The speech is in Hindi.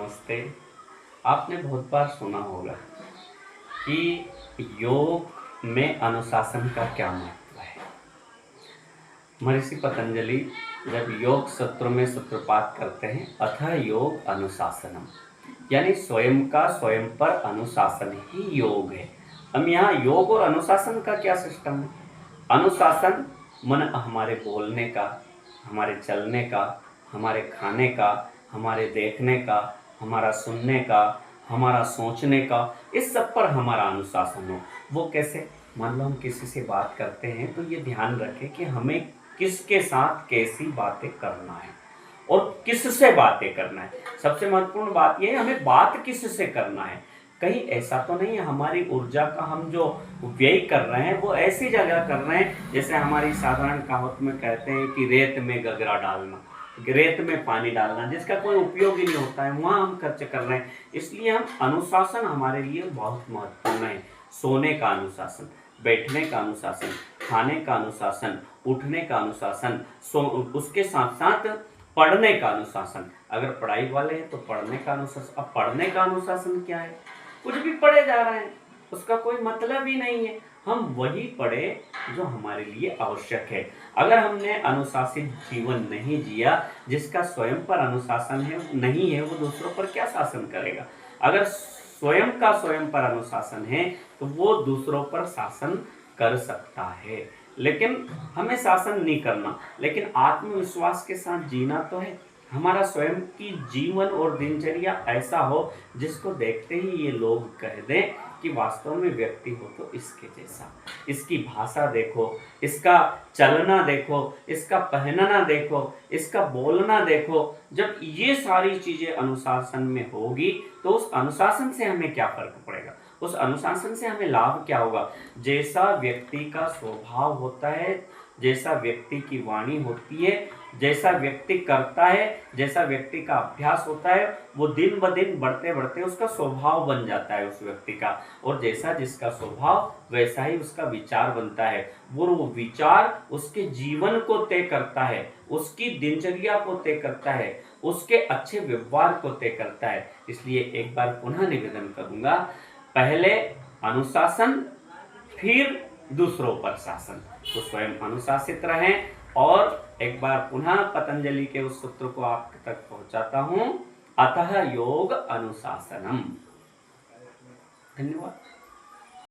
नमस्ते। आपने बहुत बार सुना होगा कि योग में अनुशासन का क्या महत्व है। महर्षि पतंजलि जब योग सूत्र में सूत्रपात करते हैं, अतः योग अनुशासनम, यानी स्वयं का स्वयं पर अनुशासन ही योग है। हम यहाँ योग और अनुशासन का क्या सिस्टम है। अनुशासन मन हमारे बोलने का, हमारे चलने का, हमारे खाने का, हमारे देखने का, हमारा सुनने का, हमारा सोचने का, इस सब पर हमारा अनुशासन हो। वो कैसे? मान लो हम किसी से बात करते हैं तो ये ध्यान रखें कि हमें किसके साथ कैसी बातें करना है और किससे बातें करना है। सबसे महत्वपूर्ण बात यह है हमें बात किससे करना है। कहीं ऐसा तो नहीं है हमारी ऊर्जा का हम जो व्यय कर रहे हैं वो ऐसी जगह कर रहे हैं जैसे हमारी साधारण कहावत में कहते हैं कि रेत में गगरा डालना, रेत में पानी डालना, जिसका कोई उपयोग ही नहीं होता है, वहाँ हम खर्च कर रहे हैं। इसलिए हम अनुशासन हमारे लिए बहुत महत्वपूर्ण है। सोने का अनुशासन, बैठने का अनुशासन, खाने का अनुशासन, उठने का अनुशासन, उसके साथ साथ पढ़ने का अनुशासन। अगर पढ़ाई वाले हैं तो पढ़ने का अनुशासन। अब पढ़ने का अनुशासन क्या है? कुछ भी पढ़े जा रहे हैं, उसका कोई मतलब ही नहीं है। हम वही पढ़े जो हमारे लिए आवश्यक है। अगर हमने अनुशासित जीवन नहीं जिया, जिसका स्वयं पर अनुशासन है नहीं है, वो दूसरों पर क्या शासन करेगा। अगर स्वयं का स्वयं पर अनुशासन है तो वो दूसरों पर शासन कर सकता है, लेकिन हमें शासन नहीं करना, लेकिन आत्मविश्वास के साथ जीना तो है। हमारा स्वयं की जीवन और दिनचर्या ऐसा हो जिसको देखते ही ये लोग कह दें कि वास्तव में व्यक्ति हो तो इसके जैसा। इसकी भाषा देखो, इसका चलना देखो, इसका पहनना देखो, इसका बोलना देखो। जब ये सारी चीजें अनुशासन में होगी तो उस अनुशासन से हमें क्या फर्क पड़ेगा, उस अनुशासन से हमें लाभ क्या होगा। जैसा व्यक्ति का स्वभाव होता है, जैसा व्यक्ति की वाणी होती है, जैसा व्यक्ति करता है, जैसा व्यक्ति का अभ्यास होता है, वो दिन ब दिन बढ़ते बढ़ते उसका स्वभाव बन जाता है उस व्यक्ति का। और जैसा जिसका स्वभाव वैसा ही उसका विचार बनता है। वो विचार उसके जीवन को तय करता है, उसकी दिनचर्या को तय करता है, उसके अच्छे व्यवहार को तय करता है। इसलिए एक बार पुनः निवेदन करूंगा, पहले अनुशासन, फिर दूसरों पर शासन। तो स्वयं अनुशासित रहें। और एक बार पुनः पतंजलि के उस सूत्र को आप तक पहुंचाता हूं, अतः योग अनुशासनम। धन्यवाद।